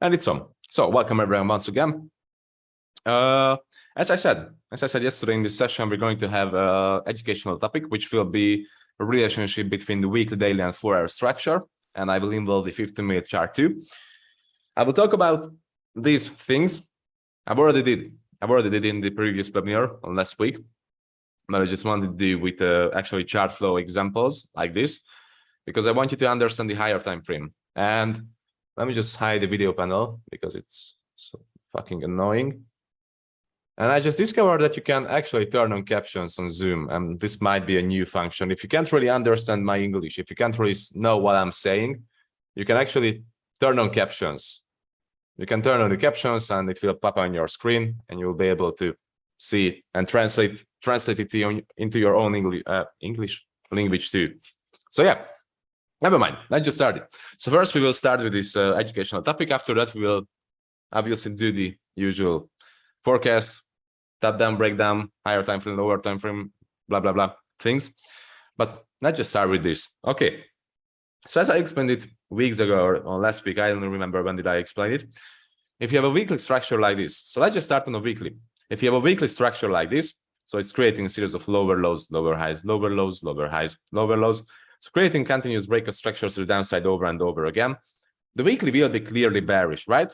And it's on. So welcome everyone once again. As I said yesterday in this session, we're going to have an educational topic, which will be a relationship between the weekly, daily, and 4-hour structure. And I will involve the 15-minute chart too. I will talk about these things. I've already did in the previous webinar on last week, but I just wanted to do with actually chart flow examples like this, because I want you to understand the higher time frame. And let me just hide the video panel because it's so fucking annoying. And I just discovered that you can actually turn on captions on Zoom, and this might be a new function. If you can't really understand my English, if you can't really know what I'm saying, you can actually turn on captions. You can turn on the captions and it will pop on your screen and you'll be able to see and translate it into your own English language too. So yeah, never mind, let's just start it. So first we will start with this educational topic. After that, we will obviously do the usual forecast, top-down, breakdown, higher time frame, lower time frame, blah, blah, blah things. But let's just start with this. Okay. So as I explained it weeks ago or last week, I don't remember when did I explain it. If you have a weekly structure like this, so let's just start on a weekly. If you have a weekly structure like this, so it's creating a series of lower lows, lower highs, lower lows, lower highs, lower lows. So creating continuous break of structures to the downside over and over again. The weekly will be clearly bearish, right?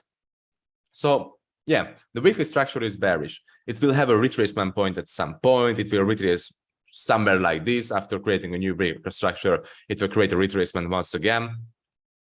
So yeah, the weekly structure is bearish. It will have a retracement point at some point. It will retrace somewhere like this. After creating a new break structure, it will create a retracement once again.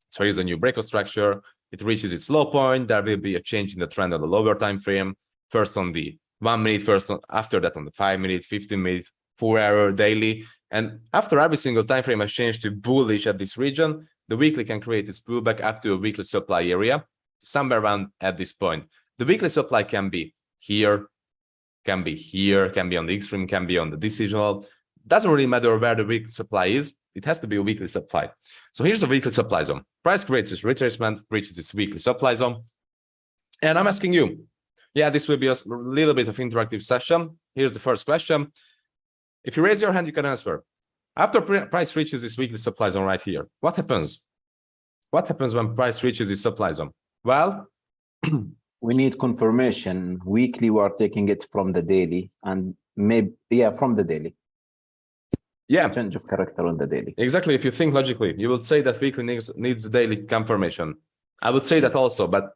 So here's a new break structure. It reaches its low point. There will be a change in the trend on the lower time frame. First on the 1 minute, after that on the 5 minute, 15 minute, 4-hour, daily. And after every single time frame has changed to bullish at this region, the weekly can create its pullback up to a weekly supply area, somewhere around at this point. The weekly supply can be here, can be here, can be on the extreme, can be on the decisional. Doesn't really matter where the weekly supply is. It has to be a weekly supply. So here's a weekly supply zone. Price creates its retracement, reaches its weekly supply zone. And I'm asking you, yeah, this will be a little bit of interactive session. Here's the first question. If you raise your hand, you can answer. After price reaches its weekly supply zone right here, what happens? What happens when price reaches its supply zone? Well, we need confirmation. Weekly, we are taking it from the daily, and maybe, yeah, from the daily. Yeah, change of character on the daily. Exactly. If you think logically, you would say that weekly needs daily confirmation. I would say that also, but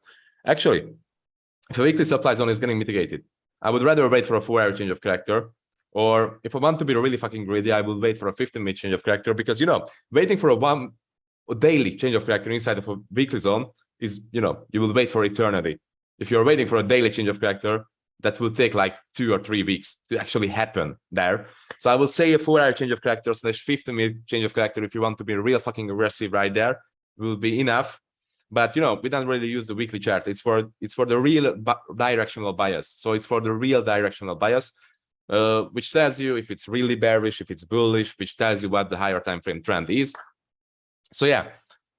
actually, if a weekly supply zone is getting mitigated, I would rather wait for a 4-hour change of character. Or if I want to be really fucking greedy, I will wait for a 15-minute change of character, because, waiting for a daily change of character inside of a weekly zone is, you will wait for eternity. If you're waiting for a daily change of character, that will take like 2 or 3 weeks to actually happen there. So I would say a 4-hour change of character / 15-minute change of character, if you want to be real fucking aggressive right there, will be enough. But we don't really use the weekly chart. It's for the real directional bias. So it's for the real directional bias, which tells you if it's really bearish, if it's bullish, which tells you what the higher time frame trend is. So yeah,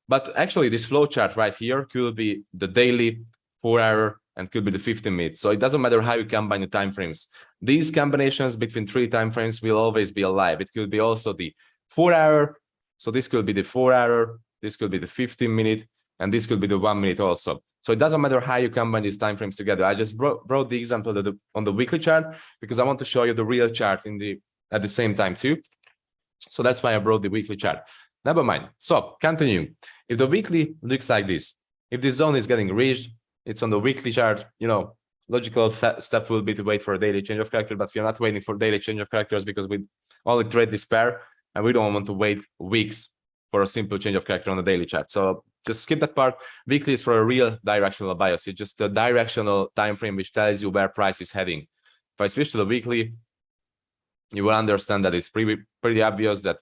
but actually this flow chart right here could be the daily, 4-hour, and could be the 15 minutes. So it doesn't matter how you combine the time frames. These combinations between 3 time frames will always be alive. It could be also the 4-hour. So this could be the 4-hour, this could be the 15-minute, and this could be the 1 minute also. So it doesn't matter how you combine these time frames together. I just brought the example on the weekly chart because I want to show you the real chart at the same time too. So that's why I brought the weekly chart. Never mind. So continue. If the weekly looks like this, if this zone is getting reached, it's on the weekly chart, logical step will be to wait for a daily change of character, but we're not waiting for daily change of characters because we only trade this pair and we don't want to wait weeks for a simple change of character on the daily chart. So just skip that part. Weekly is for a real directional bias. It's just a directional time frame which tells you where price is heading. If I switch to the weekly, you will understand that it's pretty obvious that,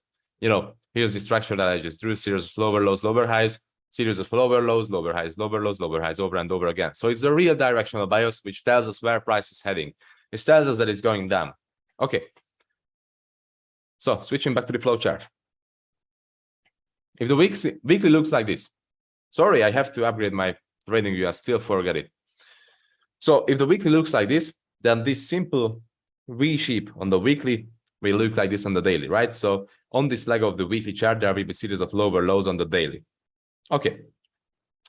here's the structure that I just drew, series of lower lows, lower highs, series of lower lows, lower highs, lower lows, lower highs, over and over again. So it's a real directional bias which tells us where price is heading. It tells us that it's going down. Okay. So switching back to the flow chart. If the weekly looks like this, sorry, I have to upgrade my trading view. I still forget it. So if the weekly looks like this, then this simple V shape on the weekly will look like this on the daily, right? So on this leg of the weekly chart, there will be a series of lower lows on the daily. Okay,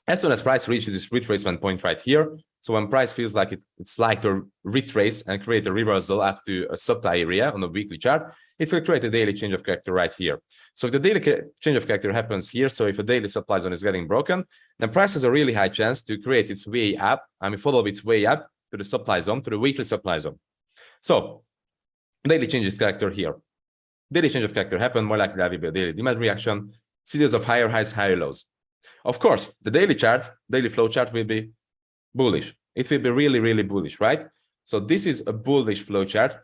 As soon as price reaches this retracement point right here, so when price feels like it's like to retrace and create a reversal up to a supply area on a weekly chart, it will create a daily change of character right here. So if the daily change of character happens here, so if a daily supply zone is getting broken, then price has a really high chance to create its way up, follow its way up to the supply zone, to the weekly supply zone. So daily changes character here. Daily change of character happen, more likely there will be a daily demand reaction, series of higher highs, higher lows. Of course, the daily chart, daily flow chart will be bullish. It will be really, really bullish, right? So this is a bullish flow chart.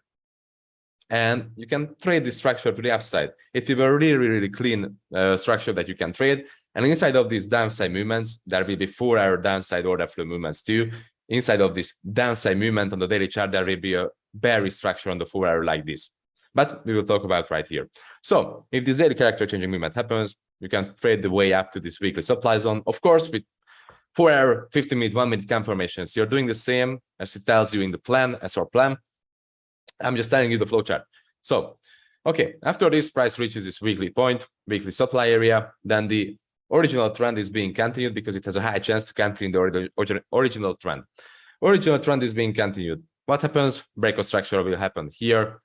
And you can trade this structure to the upside. It will be a really, really clean structure that you can trade. And inside of these downside movements, there will be 4-hour downside order flow movements too. Inside of this downside movement on the daily chart, there will be a bearish structure on the 4-hour like this. But we will talk about right here. So if this daily character changing movement happens, you can trade the way up to this weekly supply zone. Of course, with 4-hour, 50-minute, 1-minute confirmations, you're doing the same as it tells you in the plan, as our plan. I'm just telling you the flow chart. So, okay, after this price reaches this weekly point, weekly supply area, then the original trend is being continued because it has a high chance to continue the original trend. Original trend is being continued. What happens? Breakout structure will happen here,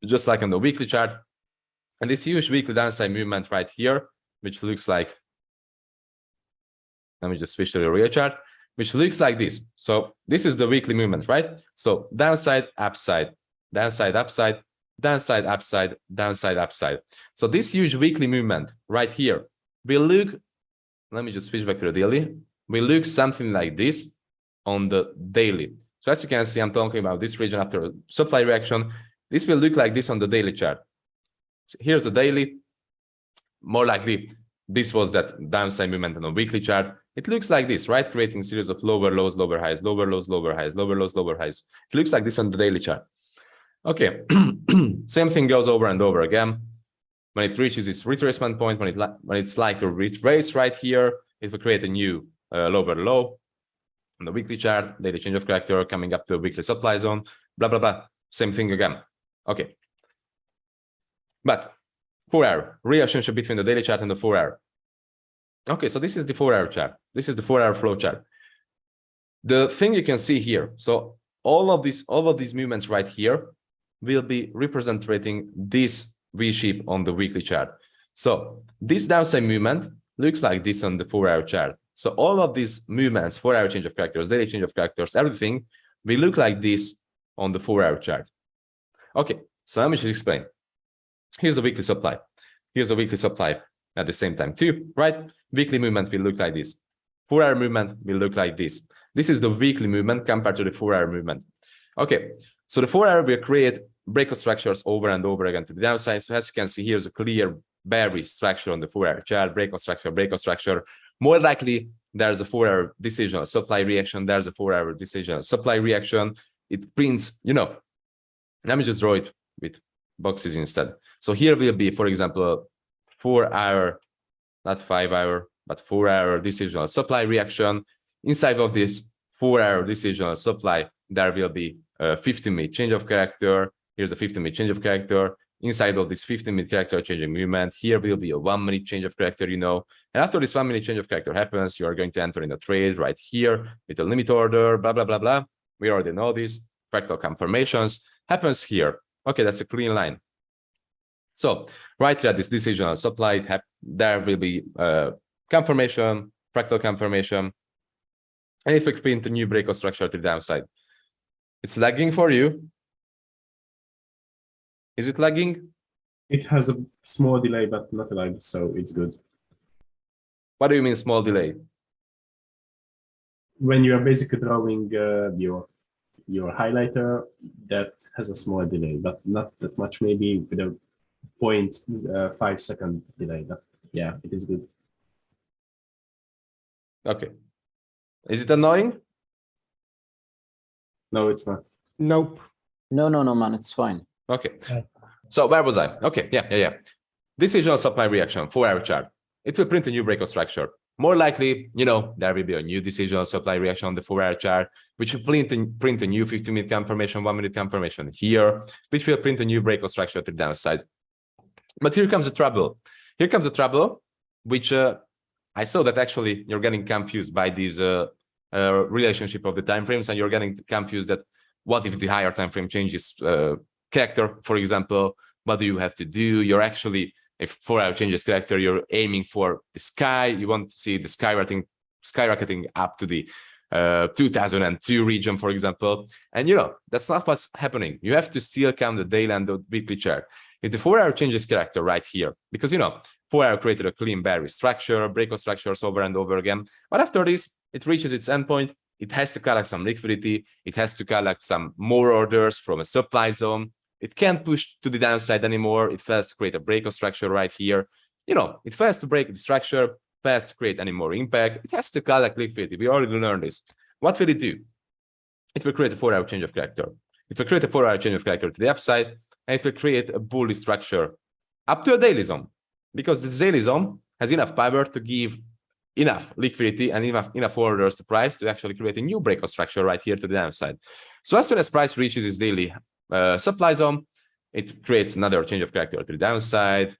just like on the weekly chart. And this huge weekly downside movement right here, which looks like, let me just switch to the real chart, which looks like this. So this is the weekly movement, right? So downside, upside, downside, upside, downside, upside, downside, upside. So this huge weekly movement right here will look, let me just switch back to the daily, will look something like this on the daily. So as you can see, I'm talking about this region after a supply reaction. This will look like this on the daily chart. So here's the daily. More likely, this was that downside movement on the weekly chart. It looks like this, right? Creating a series of lower lows, lower highs, lower lows, lower highs, lower lows, lower highs. It looks like this on the daily chart. Okay, same thing goes over and over again. When it reaches its retracement point, when it's like a retrace right here, it will create a new lower low on the weekly chart, daily change of character coming up to a weekly supply zone, blah, blah, blah. Same thing again. Okay. But 4-hour relationship between the daily chart and the 4-hour. Okay, so this is the 4-hour chart. This is the 4-hour flow chart. The thing you can see here, so all of these movements right here will be representing this V-shape on the weekly chart. So this downside movement looks like this on the 4-hour chart. So all of these movements, 4-hour change of characters, daily change of characters, everything will look like this on the 4-hour chart. Okay, so let me just explain. Here's the weekly supply. Here's the weekly supply at the same time too, right? Weekly movement will look like this. 4-hour movement will look like this. This is the weekly movement compared to the 4-hour movement. Okay, so the 4-hour will create breakout structures over and over again to the downside. So as you can see, here's a clear bearish structure on the 4-hour chart, breakout structure. More likely, there's a 4-hour decisional supply reaction. There's a 4-hour decisional supply reaction. It prints, let me just draw it with boxes instead. So here will be, for example, 4-hour, not 5-hour, but 4-hour decisional supply reaction. Inside of this 4-hour decisional supply, there will be a 15-minute change of character. Here's a 15-minute change of character. Inside of this 15-minute character changing movement, here will be a 1-minute change of character, And after this 1-minute change of character happens, you are going to enter in a trade right here with a limit order, blah, blah, blah, blah. We already know this. Fractal confirmations happens here. Okay, that's a clean line. So right here at this decisional supply, there will be confirmation, fractal confirmation, and if we print a new breakout structure to the downside. It's lagging for you. Is it lagging? It has a small delay, but not a lot, so it's good. What do you mean small delay? When you are basically drawing your highlighter, that has a small delay, but not that much, maybe with a 0.5 second delay. But yeah, it is good. Okay. Is it annoying? No, it's not. Nope. No, man, it's fine. Okay. So where was I? Okay, yeah. Decisional supply reaction, 4-hour chart. It will print a new breakout structure. More likely, there will be a new decisional supply reaction on the 4-hour chart, which will print a new 15-minute confirmation, 1-minute confirmation here, which will print a new breakout structure to the downside. But here comes the trouble. Here comes the trouble, which I saw that actually you're getting confused by this relationship of the time frames, and you're getting confused that what if the higher time frame changes character, for example, what do you have to do? You're actually, if 4 hour changes character, you're aiming for the sky. You want to see the skyrocketing up to the 2002 region, for example. And that's not what's happening. You have to still count the daily and the weekly chart. If the 4 hour changes character right here, because 4 hour created a clean bearish structure, breakout structures over and over again. But after this, it reaches its endpoint. It has to collect some liquidity. It has to collect some more orders from a supply zone. It can't push to the downside anymore. It has to create a breakout structure right here. It has to break the structure, has to create any more impact. It has to collect liquidity. We already learned this. What will it do? It will create a 4 hour change of character. It will create a 4 hour change of character to the upside, and it will create a bullish structure up to a daily zone, because the daily zone has enough power to give enough liquidity and enough orders to price to actually create a new breakout structure right here to the downside. So as soon as price reaches its daily supply zone, it creates another change of character to the downside,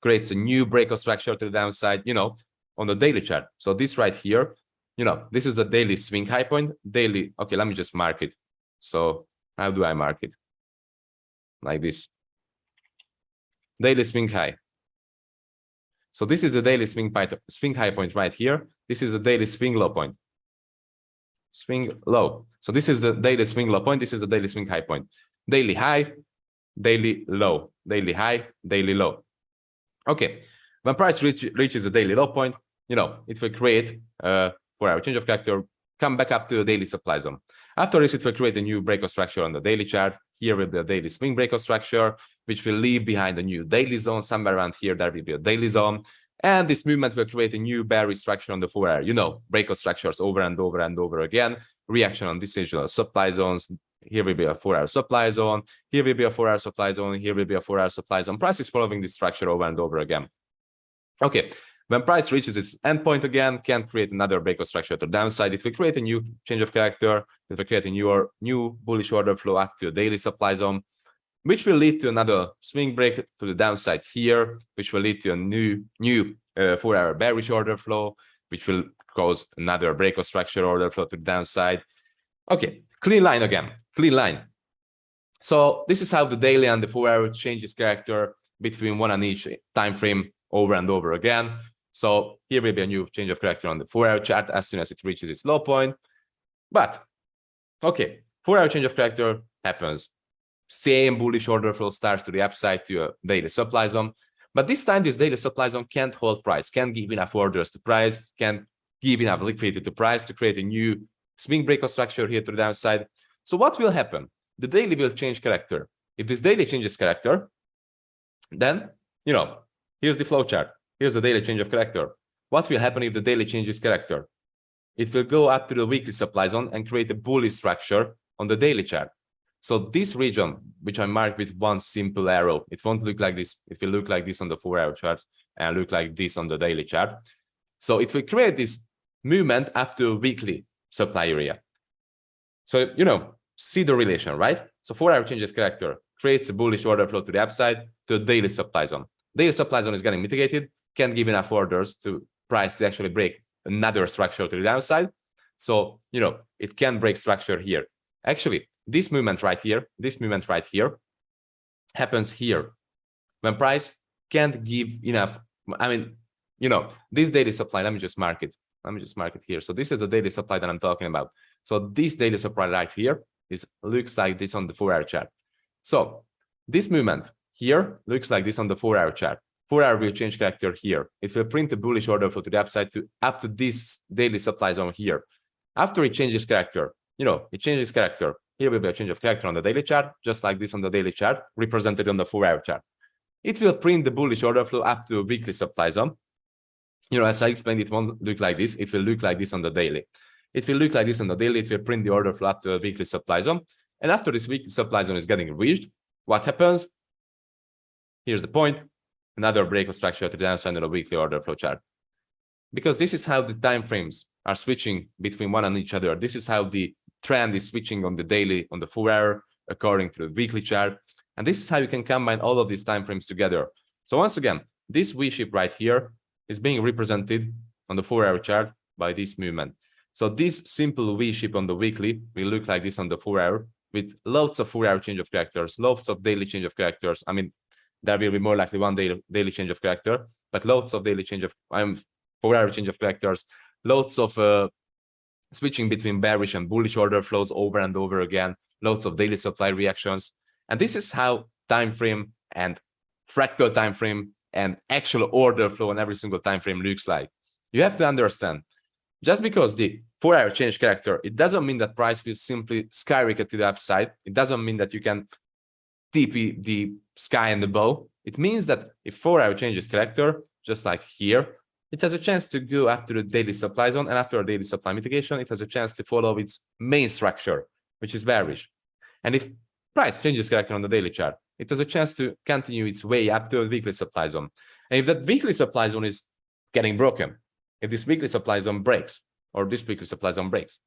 creates a new breakout structure to the downside, on the daily chart. So this right here, this is the daily swing high point. Daily, okay, let me just mark it. So how do I mark it? Like this. Daily swing high. So this is the daily swing high point right here. This is the daily swing low point. Swing low. So this is the daily swing low point. This is the daily swing high point. Daily high, daily low, daily high, daily low. Okay, when price reaches the daily low point, it will create a 4 hour change of character, come back up to the daily supply zone. After this, it will create a new breakout structure on the daily chart. Here will be a daily swing breakout structure, which will leave behind a new daily zone. Somewhere around here, there will be a daily zone. And this movement will create a new bearish structure on the 4 hour, breakout structures over and over and over again. Reaction on decisional supply zones. Here will be a 4 hour supply zone. Here will be a 4 hour supply zone. Here will be a 4 hour supply zone. Price is following this structure over and over again. Okay, when price reaches its endpoint again, can create another breakout structure to the downside. It will create a new change of character. It will create a new bullish order flow up to a daily supply zone, which will lead to another swing break to the downside here, which will lead to a new 4 hour bearish order flow, which will cause another breakout structure order flow to the downside. Okay, clean line again, clean line. So this is how the daily and the 4 hour changes character between one and each time frame over and over again. So here will be a new change of character on the 4 hour chart as soon as it reaches its low point. But okay, 4 hour change of character happens. Same bullish order flow starts to the upside to a daily supply zone. But this time, this daily supply zone can't hold price, can't give enough orders to price, can't give enough liquidity to price to create a new swing breakout structure here to the downside. So what will happen? The daily will change character. If this daily changes character, then, here's the flow chart. Here's the daily change of character. What will happen if the daily changes character? It will go up to the weekly supply zone and create a bullish structure on the daily chart. So this region, which I marked with one simple arrow, it won't look like this. It will look like this on the 4 hour chart and look like this on the daily chart. So it will create this movement up to a weekly supply area. So, see the relation, right? So 4 hour changes character, creates a bullish order flow to the upside to the daily supply zone. Daily supply zone is getting mitigated, can't give enough orders to price to actually break another structure to the downside. So, it can break structure here. Actually, this movement right here happens here when price can't give enough. This daily supply, let me just mark it here. So this is the daily supply that I'm talking about. So this daily supply right here looks like this on the 4 hour chart. So this movement here looks like this on the 4 hour chart. 4 hour will change character here. It will print a bullish order flow to the upside to up to this daily supply zone here. After it changes character, it changes character. Here will be a change of character on the daily chart, just like this on the daily chart, represented on the 4 hour chart. It will print the bullish order flow up to a weekly supply zone. As I explained, it won't look like this. It will look like this on the daily. It will look like this on the daily. It will print the order flow up to a weekly supply zone. And after this weekly supply zone is getting reached, what happens? Here's the point. Another breakout structure to the downside on a weekly order flow chart. Because this is how the time frames are switching between one and each other. This is how the trend is switching on the daily, on the 4 hour, according to the weekly chart. And this is how you can combine all of these time frames together. So once again, this V shape right here is being represented on the 4-hour chart by this movement. So this simple V shape on the weekly will look like this on the 4-hour, with lots of 4-hour change of characters, lots of daily change of characters. I mean, there will be more likely one daily change of character, but lots of daily change of 4-hour change of characters, lots of switching between bearish and bullish order flows over and over again, lots of daily supply reactions. And this is how time frame and fractal time frame and actual order flow on every single time frame looks like. You have to understand, just because the 4-hour change character, it doesn't mean that price will simply skyrocket to the upside. It doesn't mean that you can TP the sky and the bow. It means that if 4-hour changes character, just like here, it has a chance to go after the daily supply zone, and after a daily supply mitigation, it has a chance to follow its main structure, which is bearish. And if price changes character on the daily chart, it has a chance to continue its way up to a weekly supply zone. And if that weekly supply zone is getting broken, if this weekly supply zone breaks, or this weekly supply zone breaks,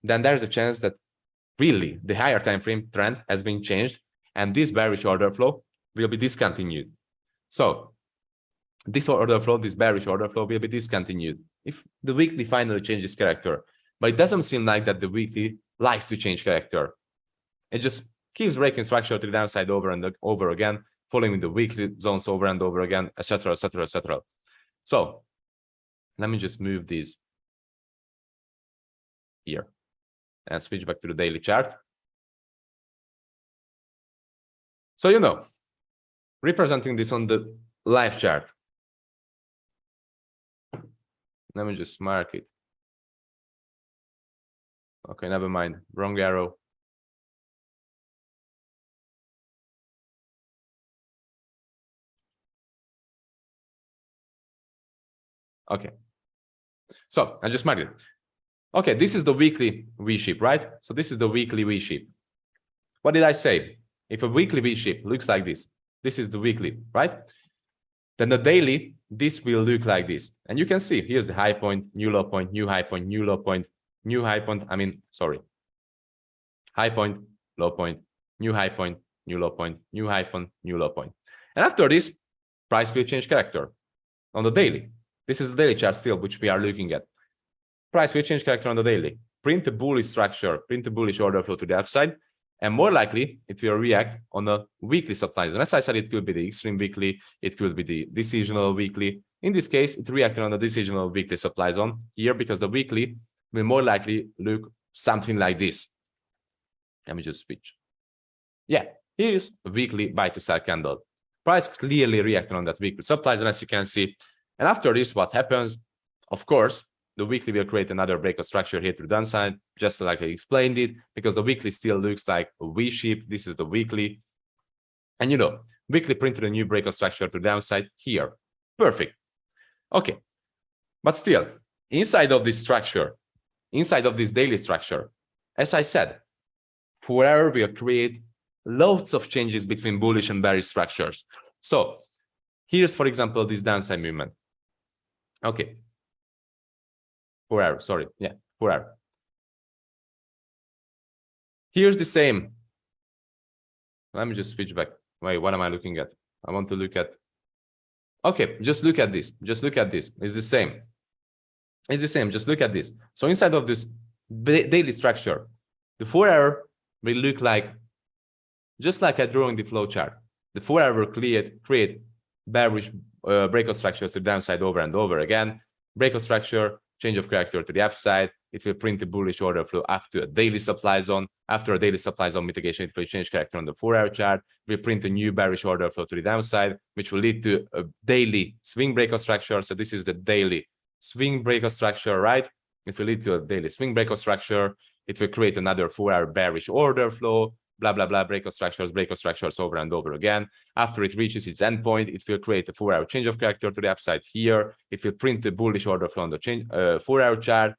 then there's a chance that really the higher time frame trend has been changed, and this bearish order flow will be discontinued. So this order flow, this bearish order flow will be discontinued if the weekly finally changes character. But it doesn't seem like that the weekly likes to change character. It just keeps breaking structure to the downside over and over again, following the weekly zones over and over again, etc., etc., etc. So let me just move these here and switch back to the daily chart. So, you know, representing this on the live chart. Let me just mark it. Okay, never mind. Wrong arrow. Okay. So I just marked it. Okay, this is the weekly V shape, right? So this is the weekly V shape. What did I say? If a weekly V shape looks like this is the weekly, right? Then the daily, this will look like this. And you can see here's the high point, new low point, new high point, new low point, new high point. I mean, sorry. High point, low point, new high point, new low point, new high point, new low point. And after this, price will change character on the daily. This is the daily chart still, which we are looking at. Price will change character on the daily. Print a bullish structure, print a bullish order flow to the upside, and more likely it will react on a weekly supply zone. As I said, it could be the extreme weekly, it could be the decisional weekly. In this case, it reacted on the decisional weekly supply zone here, because the weekly will more likely look something like this. Let me just switch. Yeah, here's a weekly buy to sell candle. Price clearly reacted on that weekly supply zone, as you can see. And after this, what happens? Of course, the weekly will create another breakout structure here to the downside, just like I explained it, because the weekly still looks like a V shape. This is the weekly. And you know, weekly printed a new breakout structure to the downside here. Perfect. Okay. But still, inside of this structure, inside of this daily structure, as I said, 4-hour will create lots of changes between bullish and bearish structures. So here's, for example, this downside movement. Okay. 4-hour, sorry. Yeah, 4-hour. Here's the same. Let me just switch back. Wait, what am I looking at? I want to look at. Okay, just look at this. Just look at this. It's the same. It's the same. Just look at this. So inside of this daily structure, the 4-hour will look like, just like I drew in the flow chart. The 4-hour will create bearish breakout structures to the downside over and over again. Breakout structure, change of character to the upside. It will print a bullish order flow up to a daily supply zone. After a daily supply zone mitigation, it will change character on the 4-hour chart. We'll print a new bearish order flow to the downside, which will lead to a daily swing breakout structure. So this is the daily swing breakout structure, right? It will lead to a daily swing breakout structure. It will create another 4-hour bearish order flow, blah, blah, blah, breakout structures over and over again. After it reaches its endpoint, it will create a 4-hour change of character to the upside here. It will print a bullish order flow on the 4-hour chart.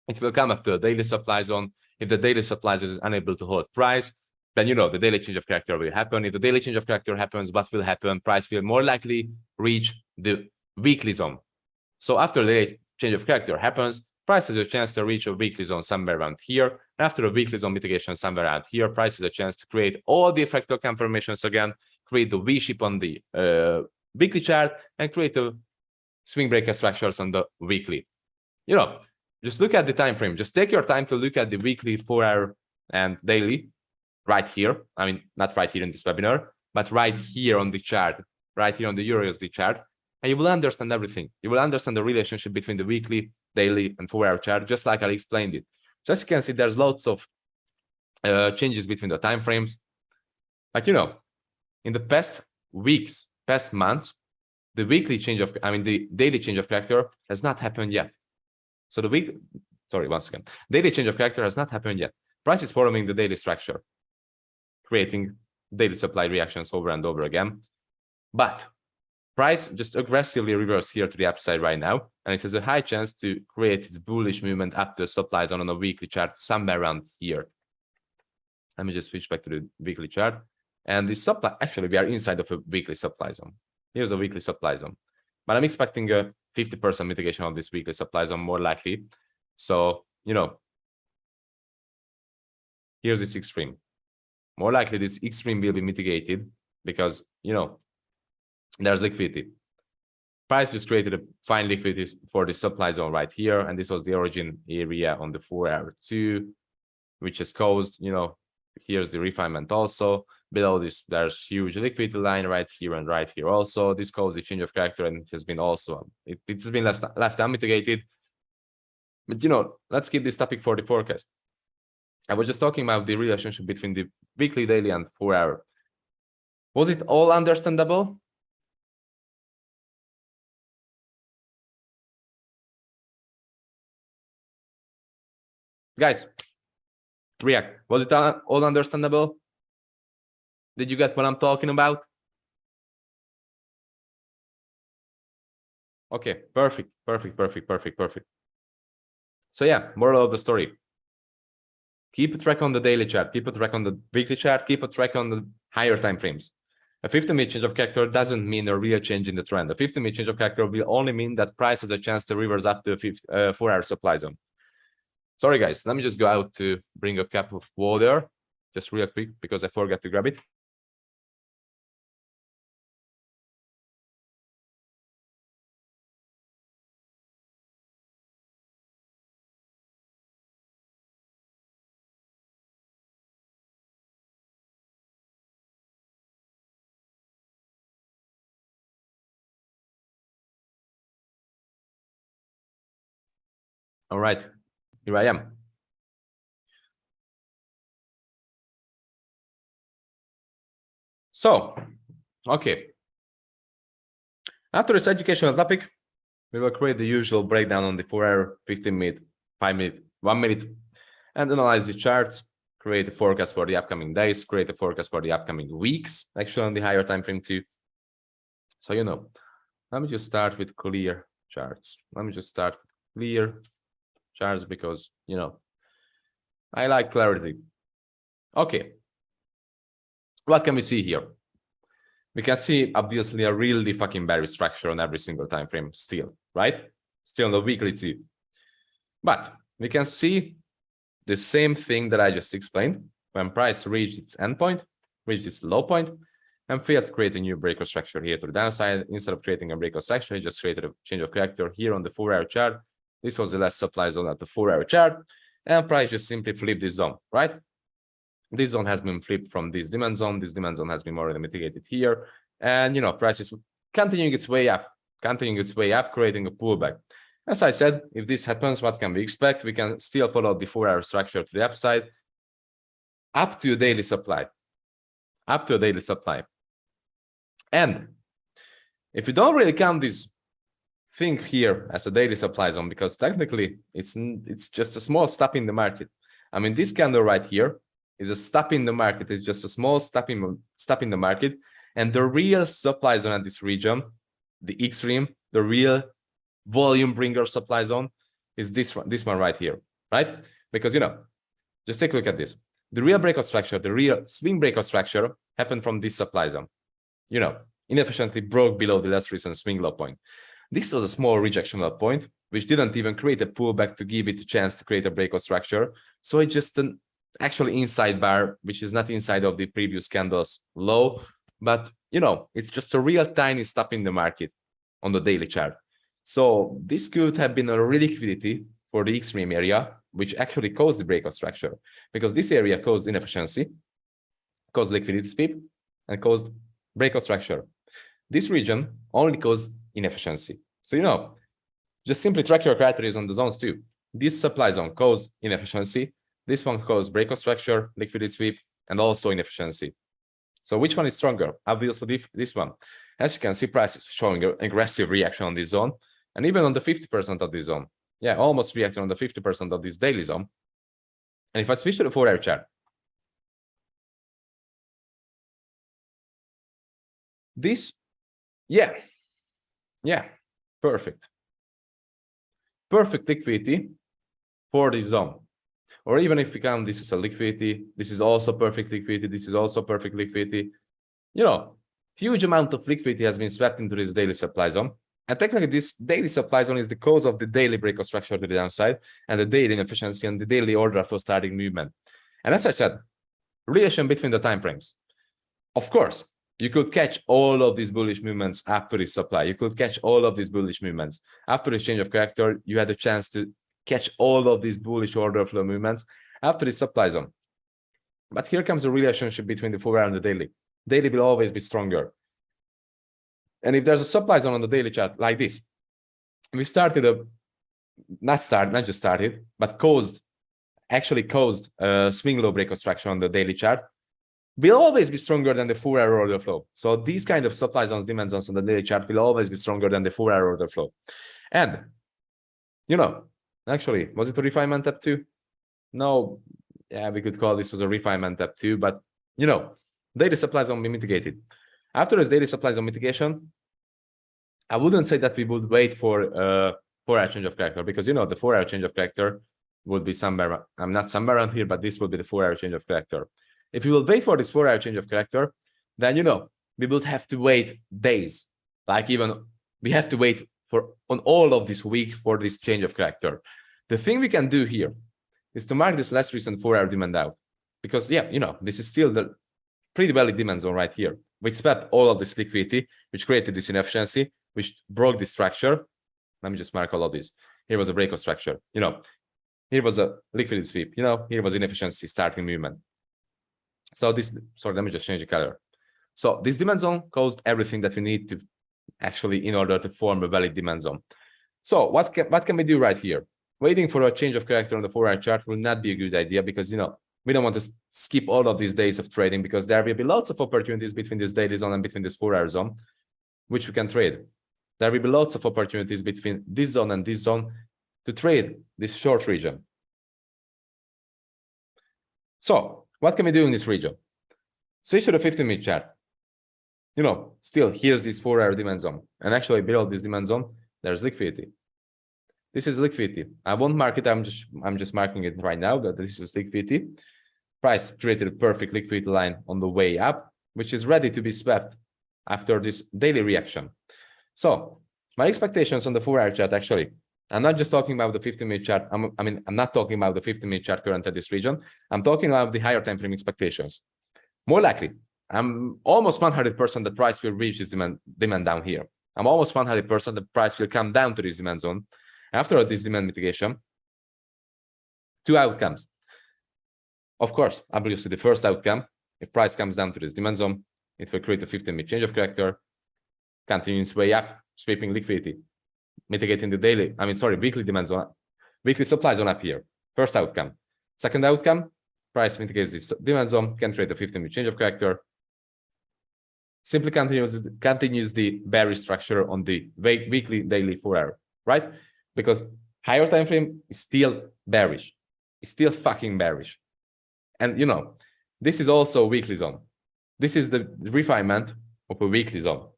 It will come up to a daily supply zone. If the daily supply zone is unable to hold price, then you know the daily change of character will happen. If the daily change of character happens, what will happen? Price will more likely reach the weekly zone. So after the change of character happens, price has a chance to reach a weekly zone somewhere around here. After a weekly zone mitigation somewhere around here, price has a chance to create all the fractal confirmations again, create the V shape on the weekly chart, and create a swing breaker structures on the weekly. You know, just look at the time frame. Just take your time to look at the weekly, 4-hour, and daily right here. I mean, not right here in this webinar, but right here on the chart, right here on the EURUSD chart, and you will understand everything. You will understand the relationship between the weekly, daily, and 4-hour chart, just like I explained it. So as you can see, there's lots of changes between the time frames. Like, you know, in the past weeks, past months, the weekly change of, I mean, the daily change of character has not happened yet. So the week, sorry, once again, daily change of character has not happened yet. Price is following the daily structure, creating daily supply reactions over and over again. But price just aggressively reversed here to the upside right now, and it has a high chance to create its bullish movement up to the supply zone on a weekly chart somewhere around here. Let me just switch back to the weekly chart. And the supply, actually, we are inside of a weekly supply zone. Here's a weekly supply zone. But I'm expecting a 50% mitigation of this weekly supply zone, more likely. So, you know, here's this extreme. More likely this extreme will be mitigated because, you know, there's liquidity. Price just created a fine liquidity for the supply zone right here. And this was the origin area on the 4-hour too, which has caused, you know, here's the refinement also. Below this, there's huge liquidity line right here and right here also. This caused the change of character, and it has been also, it has been left unmitigated. But, you know, let's keep this topic for the forecast. I was just talking about the relationship between the weekly, daily, and 4-hour. Was it all understandable? Guys, react. Was it all understandable? Did you get what I'm talking about? Okay, perfect. So yeah, moral of the story. Keep a track on the daily chart, keep a track on the weekly chart, keep a track on the higher time frames. A 50-minute change of character doesn't mean a real change in the trend. A 50-minute change of character will only mean that price has a chance to reverse up to a 4-hour supply zone. Sorry, guys, let me just go out to bring a cup of water, just real quick, because I forgot to grab it. All right, here I am. So, okay. After this educational topic, we will create the usual breakdown on the 4-hour, 15-minute, 5-minute, 1-minute, and analyze the charts, create a forecast for the upcoming days, create a forecast for the upcoming weeks, actually on the higher time frame too. So, you know, let me just start with clear charts. Let me just start with clear charts because, you know, I like clarity. Okay. What can we see here? We can see obviously a really fucking bearish structure on every single time frame still, right? Still on the weekly too. But we can see the same thing that I just explained. When price reached its endpoint, reached its low point, and failed to create a new breakout structure here to the downside. Instead of creating a breakout structure, it just created a change of character here on the 4-hour chart. This was the last supply zone at the 4-hour chart, and price just simply flipped this zone, right? This zone has been flipped from this demand zone. This demand zone has been already mitigated here. And, you know, price is continuing its way up, creating a pullback. As I said, if this happens, what can we expect? We can still follow the 4-hour structure to the upside, up to a daily supply, And if you don't really count this thing here as a daily supply zone, because technically it's just a small stop in the market. I mean, this candle right here is a stop in the market. It's just a small stop in the market. And the real supply zone at this region, the extreme, the real volume bringer supply zone is this one right here, right? Because, you know, just take a look at this. The real breakout structure, the real swing breakout structure happened from this supply zone. You know, inefficiently broke below the last recent swing low point. This was a small rejection low point, which didn't even create a pullback to give it a chance to create a breakout structure. So it's just an actually inside bar, which is not inside of the previous candle's low, but, you know, it's just a real tiny stop in the market on the daily chart. So this could have been a reliquidity for the extreme area, which actually caused the breakout structure, because this area caused inefficiency, caused liquidity sweep, and caused breakout structure. This region only caused inefficiency. So, you know, just simply track your criteria on the zones too. This supply zone caused inefficiency. This one caused breakout structure, liquidity sweep, and also inefficiency. So which one is stronger? Obviously, this one. As you can see, price is showing an aggressive reaction on this zone, and even on the 50% of this zone. Yeah, almost reacting on the 50% of this daily zone. And if I switch to the 4-hour chart, this, yeah, perfect. Perfect liquidity for this zone. Or even if we count this is a liquidity, this is also perfect liquidity, this is also perfect liquidity. You know, huge amount of liquidity has been swept into this daily supply zone. And technically, this daily supply zone is the cause of the daily breakout structure to the downside and the daily inefficiency and the daily order flow starting movement. And as I said, relation between the time frames. Of course, you could catch all of these bullish movements after this supply. You could catch all of these bullish movements. After this change of character, you had a chance to catch all of these bullish order flow movements after this supply zone. But here comes the relationship between the 4-hour and the daily. Daily will always be stronger. And if there's a supply zone on the daily chart like this, we started not just started, but actually caused a swing low breakout structure on the daily chart, will always be stronger than the 4-hour order flow. So these kind of supply zones, demand zones on the daily chart will always be stronger than the 4-hour order flow. And, you know, actually, was it a refinement step 2? No, yeah, we could call this was a refinement step 2, but, you know, daily supply zone be mitigated. After this daily supply zone mitigation, I wouldn't say that we would wait for 4-hour change of character, because, you know, the 4-hour change of character would be somewhere, I'm not somewhere around here, but this would be the 4-hour change of character. If we will wait for this 4-hour change of character, then, you know, we would have to wait days. Like even we have to wait for on all of this week for this change of character. The thing we can do here is to mark this last recent 4-hour demand out, because, yeah, you know, this is still the pretty valid demand zone right here, which swept all of this liquidity, which created this inefficiency, which broke the structure. Let me just mark all of this. Here was a breakout structure, you know, here was a liquidity sweep, you know, here was inefficiency starting movement. So this, sorry, let me just change the color. So this demand zone caused everything that we need to actually in order to form a valid demand zone. So what can we do right here? Waiting for a change of character on the 4-hour chart will not be a good idea, because, you know, we don't want to skip all of these days of trading, because there will be lots of opportunities between this daily zone and between this 4-hour zone, which we can trade. There will be lots of opportunities between this zone and this zone to trade this short region. So what can we do in this region? Switch to the 15-minute chart. You know, still here's this 4-hour demand zone, and actually below this demand zone, there's liquidity. This is liquidity. I won't mark it. I'm just marking it right now that this is liquidity. Price created a perfect liquidity line on the way up, which is ready to be swept after this daily reaction. So my expectations on the 4-hour chart, actually, I'm not just talking about the 15-minute chart. I'm not talking about the 15-minute chart current at this region. I'm talking about the higher time frame expectations. More likely, I'm almost 100% the price will reach this demand down here. I'm almost 100% the price will come down to this demand zone. After this demand mitigation, 2 outcomes. Of course, obviously the first outcome, if price comes down to this demand zone, it will create a 15-minute change of character, continues way up, sweeping liquidity, mitigating the weekly demand zone, weekly supply zone up here. First outcome. Second outcome, price mitigates this demand zone, can create a 15-minute change of character, simply continues the bearish structure on the weekly, daily 4-hour, right? Because higher time frame is still bearish. It's still fucking bearish. And, you know, this is also a weekly zone. This is the refinement of a weekly zone,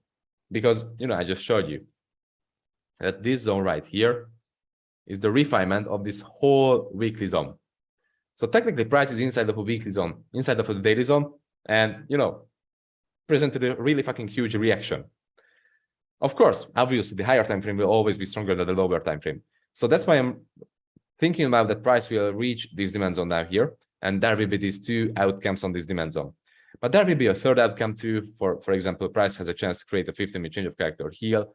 because, you know, I just showed you that this zone right here is the refinement of this whole weekly zone. So technically, price is inside of a weekly zone, inside of a daily zone, and, you know, presented a really fucking huge reaction. Of course, obviously, the higher time frame will always be stronger than the lower time frame. So that's why I'm thinking about that price will reach this demand zone down here, and there will be these 2 outcomes on this demand zone. But there will be a third outcome too. For example, price has a chance to create a 15-minute change of character here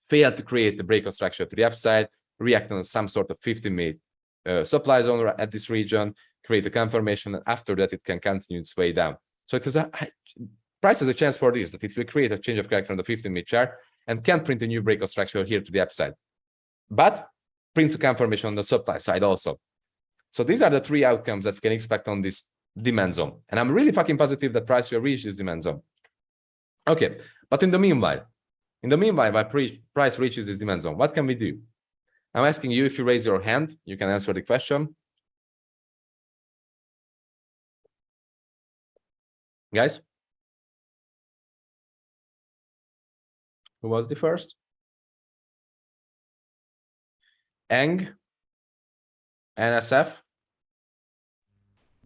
fail to create the breakout structure to the upside, react on some sort of 50-minute supply zone at this region, create a confirmation, and after that it can continue its way down. So it is price has a chance for this, that it will create a change of character on the 15-minute chart and can print a new breakout structure here to the upside, but prints a confirmation on the supply side also. So these are the three outcomes that we can expect on this demand zone, and I'm really fucking positive that price will reach this demand zone. Okay, but in the meanwhile, while price reaches this demand zone, what can we do? I'm asking you, if you raise your hand, you can answer the question. Guys? Who was the first? Eng? NSF?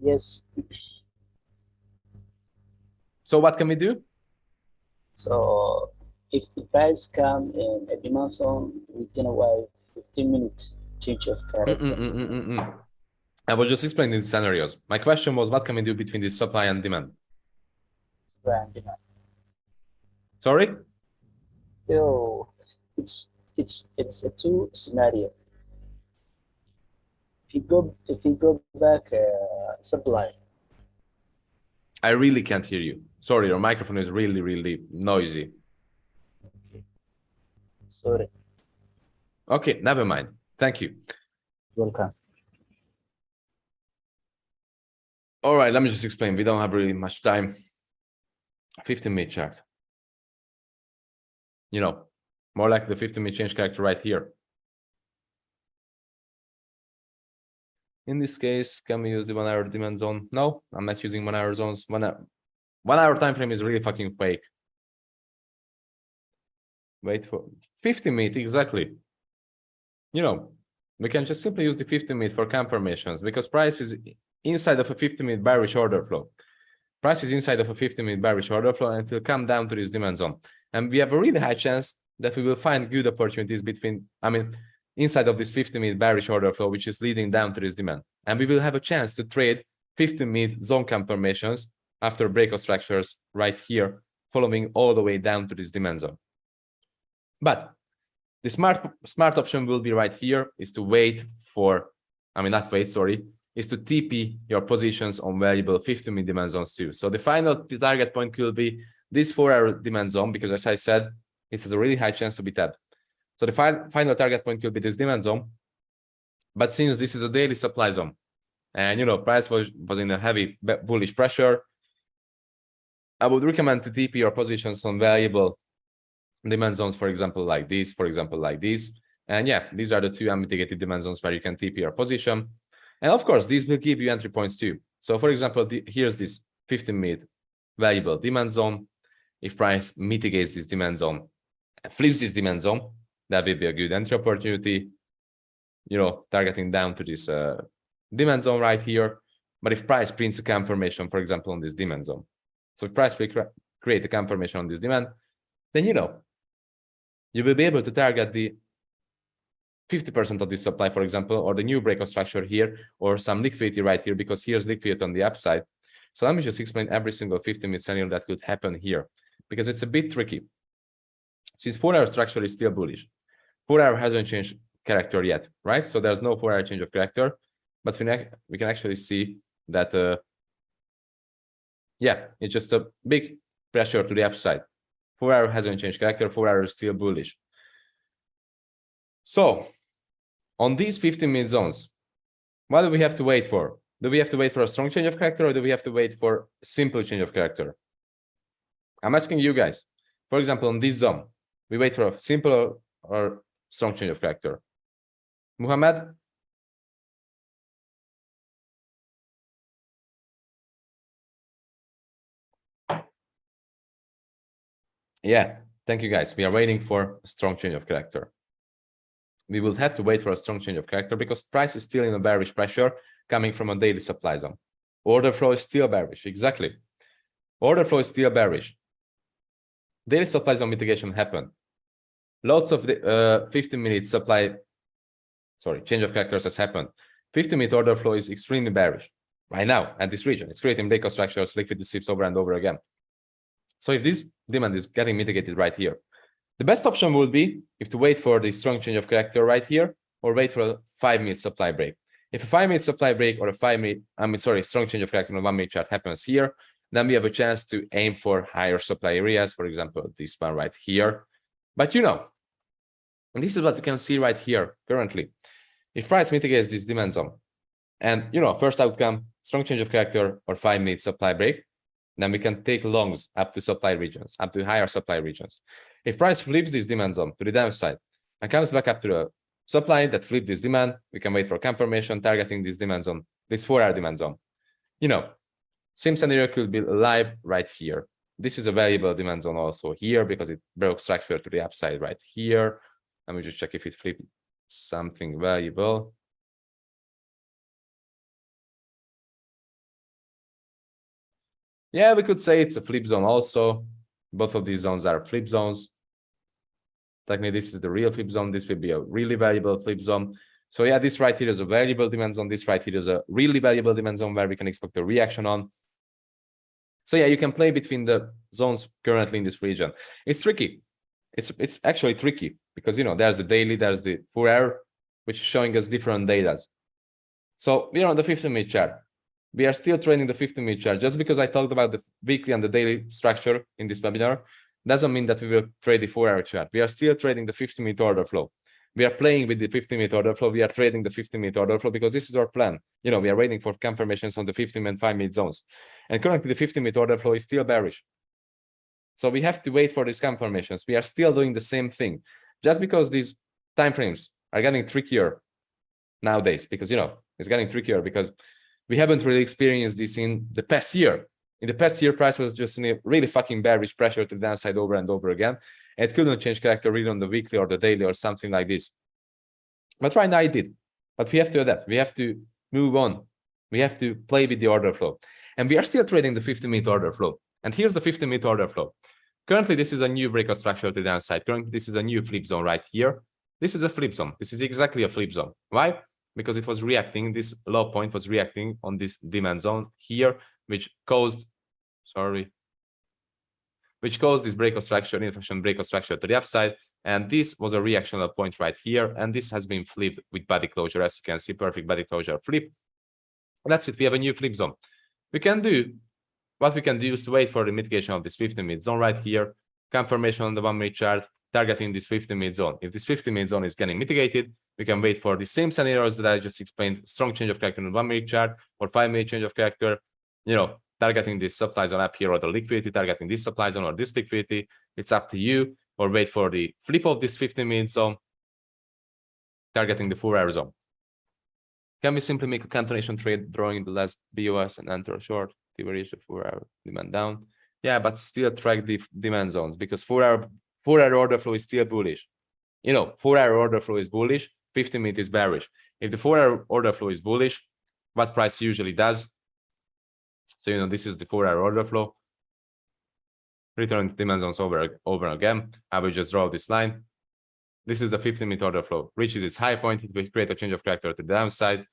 Yes. So what can we do? So if the price come in a demand zone, we can wait 15-minute change of character. I was just explaining the scenarios. My question was, what can we do between the supply and demand? Supply and demand. Sorry? So it's a two scenario. If you go back supply. I really can't hear you. Sorry, your microphone is really, really noisy. Sorry. Okay, never mind. Thank you. Welcome. All right, let me just explain. We don't have really much time. 15-minute chart. You know, more like the 15-minute change character right here. In this case, can we use the 1 hour demand zone? No, I'm not using 1 hour zones. 1 hour time frame is really fucking fake. Wait for 50-minute, exactly. You know, we can just simply use the 50-minute for confirmations, because price is inside of a 50-minute bearish order flow. Price is inside of a 50-minute bearish order flow, and it will come down to this demand zone. And we have a really high chance that we will find good opportunities inside of this 50-minute bearish order flow, which is leading down to this demand. And we will have a chance to trade 50-minute zone confirmations after breakout structures right here, following all the way down to this demand zone. But the smart option will be right here, is to wait for, is to TP your positions on valuable 50-minute demand zones too. So the final target point will be this 4-hour demand zone, because as I said, it has a really high chance to be tapped. So the final target point will be this demand zone. But since this is a daily supply zone, and price was in a heavy bullish pressure, I would recommend to TP your positions on valuable demand zones, for example, like this, And yeah, these are the two unmitigated demand zones where you can TP your position. And of course, these will give you entry points too. So for example, here's this 15-minute valuable demand zone. If price mitigates this demand zone, flips this demand zone, that will be a good entry opportunity, targeting down to this demand zone right here. But if price prints a confirmation, for example, on this demand zone, so if price will create a confirmation on this demand, then you will be able to target the 50% of this supply, for example, or the new breakout structure here, or some liquidity right here, because here's liquidity on the upside. So let me just explain every single 15-minute scenario that could happen here, because it's a bit tricky. Since 4-hour structure is still bullish, 4-hour hasn't changed character yet, right? So there's no 4-hour change of character, but we can actually see that, it's just a big pressure to the upside. 4-hour hasn't changed character, 4-hour is still bullish. So on these 15-minute zones, what do we have to wait for? Do we have to wait for a strong change of character, or do we have to wait for simple change of character? I'm asking you guys. For example, on this zone, we wait for a simple or strong change of character. Muhammad? Yeah, thank you guys. We are waiting for a strong change of character. We will have to wait for a strong change of character because price is still in a bearish pressure coming from a daily supply zone. Order flow is still bearish. Exactly. Order flow is still bearish. Daily supply zone mitigation happened. Lots of the 15-minute change of characters has happened. 15-minute order flow is extremely bearish right now at this region. It's creating breakout structures, liquidity sweeps over and over again. So if this demand is getting mitigated right here, The best option would be if to wait for the strong change of character right here, or wait for a 5-minute supply break. If a 5-minute supply break or a 5-minute, strong change of character on a 1-minute chart happens here, then we have a chance to aim for higher supply areas, for example, this one right here. But and this is what you can see right here currently. If price mitigates this demand zone, and first outcome, strong change of character or 5-minute supply break, then we can take longs up to supply regions, up to higher supply regions. If price flips this demand zone to the downside and comes back up to the supply that flipped this demand, we can wait for confirmation targeting this demand zone, this 4-hour demand zone. Same scenario could be live right here. This is a valuable demand zone also here because it broke structure to the upside right here. Let me just check if it flipped something valuable. Yeah, we could say it's a flip zone also. Both of these zones are flip zones. Technically, this is the real flip zone. This will be a really valuable flip zone. So yeah, this right here is a valuable demand zone. This right here is a really valuable demand zone where we can expect a reaction on. So yeah, you can play between the zones currently in this region. It's tricky. It's actually tricky because there's the daily, there's the 4-hour, which is showing us different data. So on the 15-minute chart, we are still trading the 15-minute chart. Just because I talked about the weekly and the daily structure in this webinar doesn't mean that we will trade the 4-hour chart. We are still trading the 15-minute order flow. We are playing with the 15-minute order flow. We are trading the 15-minute order flow because this is our plan. We are waiting for confirmations on the 15 and 5-minute zones. And currently the 15-minute order flow is still bearish. So we have to wait for these confirmations. We are still doing the same thing. Just because these timeframes are getting trickier nowadays, because it's getting trickier because we haven't really experienced this in the past year. In the past year, price was just in a really fucking bearish pressure to the downside over and over again. And it couldn't change character really on the weekly or the daily or something like this. But right now it did. But we have to adapt. We have to move on. We have to play with the order flow. And we are still trading the 15-minute order flow. And here's the 15-minute order flow. Currently, this is a new breakout structure to the downside. Currently, this is a new flip zone right here. This is a flip zone. This is exactly a flip zone. Why? Because it was reacting, this low point was reacting on this demand zone here, which caused this breakout structure, inefficient breakout structure to the upside. And this was a reactional point right here. And this has been flipped with body closure. As you can see, perfect body closure flip. That's it. We have a new flip zone. What we can do is to wait for the mitigation of this 15-minute zone right here, confirmation on the 1-minute chart, targeting this 15-minute zone. If this 15-minute zone is getting mitigated, we can wait for the same scenarios that I just explained, strong change of character on the 1-minute chart or 5-minute change of character, targeting this supply zone up here or the liquidity, targeting this supply zone or this liquidity. It's up to you, or wait for the flip of this 15-minute zone, targeting the 4-hour zone. Can we simply make a continuation trade, drawing the last BOS and enter a short? We reach the 4-hour demand down. Yeah, but still track the demand zones because 4-hour order flow is still bullish. 4-hour order flow is bullish, 15-minute is bearish. If the 4-hour order flow is bullish, what price usually does? So this is the 4-hour order flow. Return to demand zones over again. I will just draw this line. This is the 15-minute order flow. Reaches its high point, it will create a change of character to the downside.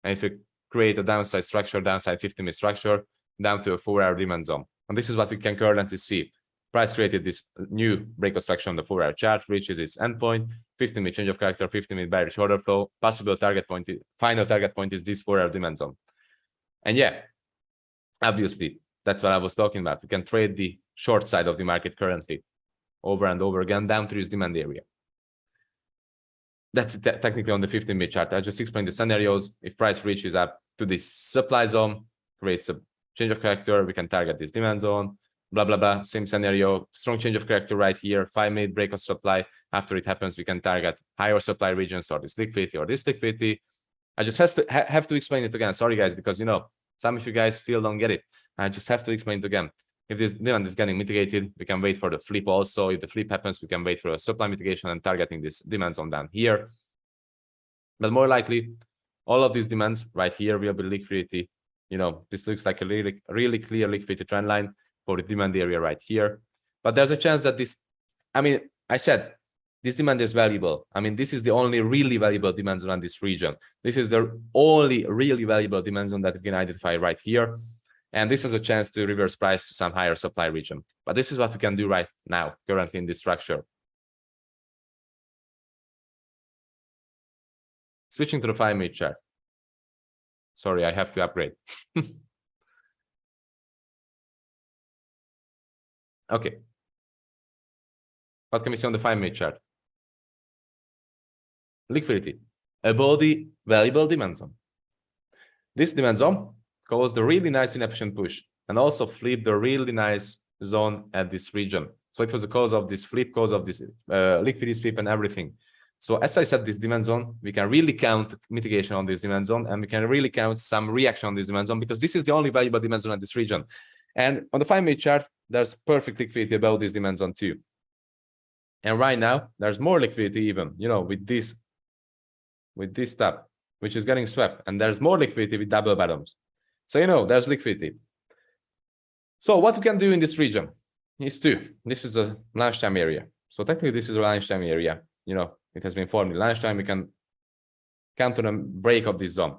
And if you create a downside structure, downside 15-minute structure, down to a 4-hour demand zone. And this is what we can currently see. Price created this new breakout structure on the 4-hour chart, reaches its endpoint, 15-minute change of character, 15-minute bearish order flow, possible target point, final target point is this 4-hour demand zone. And yeah, obviously, that's what I was talking about. We can trade the short side of the market currently over and over again down to this demand area. That's technically on the 15-minute chart. I just explained the scenarios. If price reaches up to this supply zone, creates a change of character, we can target this demand zone, blah, blah, blah. Same scenario, strong change of character right here, 5-minute break of supply. After it happens, we can target higher supply regions or this liquidity or this liquidity. I just have to explain it again. Sorry, guys, because, some of you guys still don't get it. I just have to explain it again. If this demand is getting mitigated, we can wait for the flip also. If the flip happens, we can wait for a supply mitigation and targeting this demand zone down here. But more likely, all of these demands right here will be liquidity. This looks like a really clear liquidity trend line for the demand area right here. But there's a chance that I said this demand is valuable. This is the only really valuable demand zone on this region. This is the only really valuable demand zone that we can identify right here. And this is a chance to reverse price to some higher supply region. But this is what we can do right now, currently in this structure. Switching to the 5-minute chart. Sorry, I have to upgrade. Okay. What can we see on the 5-minute chart? Liquidity above the valuable demand zone. This demand zone caused a really nice inefficient push and also flipped the really nice zone at this region. So it was a cause of this flip, cause of this liquidity sweep and everything. So as I said, this demand zone, we can really count mitigation on this demand zone, and we can really count some reaction on this demand zone, because this is the only valuable demand zone at this region. And on the 5-minute chart, there's perfect liquidity above this demand zone too. And right now, there's more liquidity even, you know, with this step, which is getting swept, and there's more liquidity with double bottoms. So, you know, there's liquidity. So what we can do in this region is this is a lunchtime area. So technically this is a lunchtime area. You know, it has been formed in lunchtime. We can count on a break of this zone.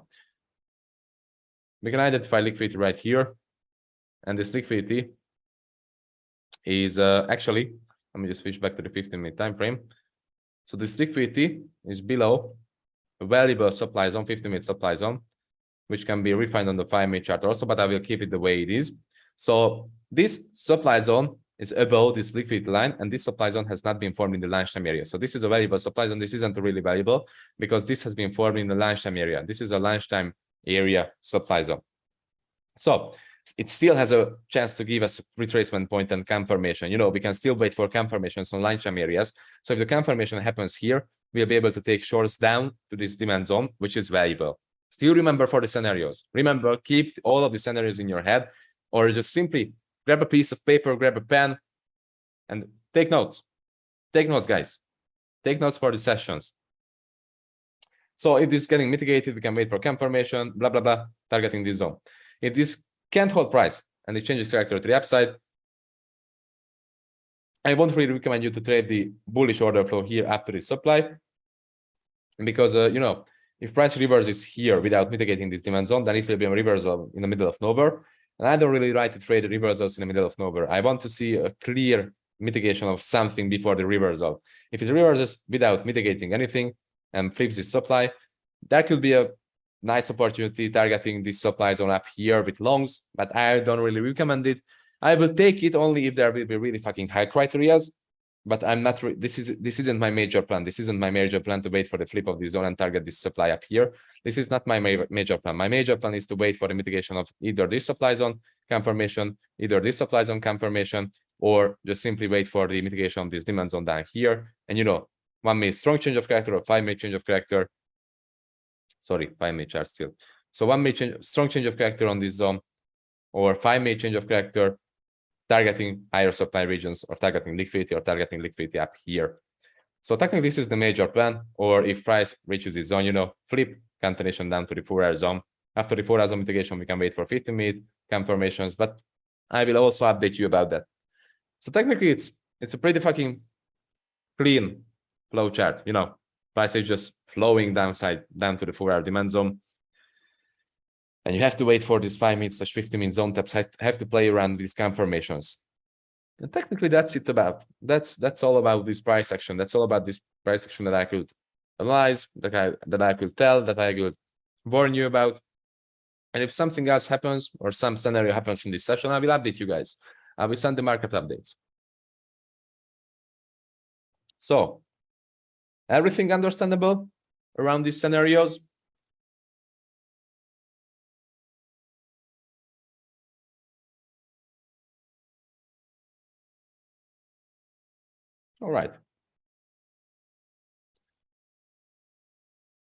We can identify liquidity right here. And this liquidity is actually, let me just switch back to the 15-minute time frame. So this liquidity is below a valuable supply zone, 15-minute supply zone, which can be refined on the 5-minute chart also, but I will keep it the way it is. So this supply zone is above this liquidity line, and this supply zone has not been formed in the lunchtime area. So this is a valuable supply zone. This isn't really valuable because this has been formed in the lunchtime area. This is a lunchtime area supply zone. So it still has a chance to give us a retracement point and confirmation. You know, we can still wait for confirmations on lunchtime areas. So if the confirmation happens here, we'll be able to take shorts down to this demand zone, which is valuable. Still remember for the scenarios. Remember, keep all of the scenarios in your head, or just simply grab a piece of paper, grab a pen, and take notes. Take notes, guys. Take notes for the sessions. So if this is getting mitigated, we can wait for confirmation, blah, blah, blah, targeting this zone. If this can't hold price and it changes character to the upside, I won't really recommend you to trade the bullish order flow here after this supply, because, you know, if price reverses here without mitigating this demand zone, then it will be a reversal in the middle of nowhere. And I don't really like to trade the reversals in the middle of nowhere. I want to see a clear mitigation of something before the reversal. If it reverses without mitigating anything and flips this supply, that could be a nice opportunity targeting this supply zone up here with longs, but I don't really recommend it. I will take it only if there will be really fucking high criterias, but I'm not. This isn't my major plan. This isn't my major plan to wait for the flip of this zone and target this supply up here. This is not my major plan. My major plan is to wait for the mitigation of either this supply zone confirmation, either this supply zone confirmation, or just simply wait for the mitigation of this demand zone down here. And you know, 1 minute strong change of character or 5-minute change of character. Sorry, 5-minute chart still. So 1 minute strong change of character on this zone, or 5-minute change of character, targeting higher supply regions, or targeting liquidity up here. So technically this is the major plan. Or if price reaches this zone, you know, flip continuation down to the 4-hour zone. After the 4-hour zone mitigation, we can wait for 15-minute confirmations, but I will also update you about that. So technically it's a pretty fucking clean flow chart. You know, price is just flowing downside down to the 4-hour demand zone. And you have to wait for this 5-minute/15-minute zone taps, have to play around these confirmations. And technically that's it about. That's all about this price action. That's all about this price action that I could analyze, that I could tell, that I could warn you about. And if something else happens or some scenario happens in this session, I will update you guys. I will send the market updates. So everything understandable around these scenarios? All right.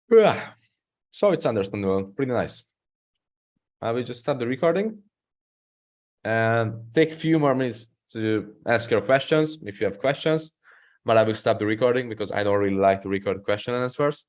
Yeah. So it's understandable, pretty nice. I will just stop the recording and take a few more minutes to ask your questions if you have questions, but I will stop the recording because I don't really like to record question and answers.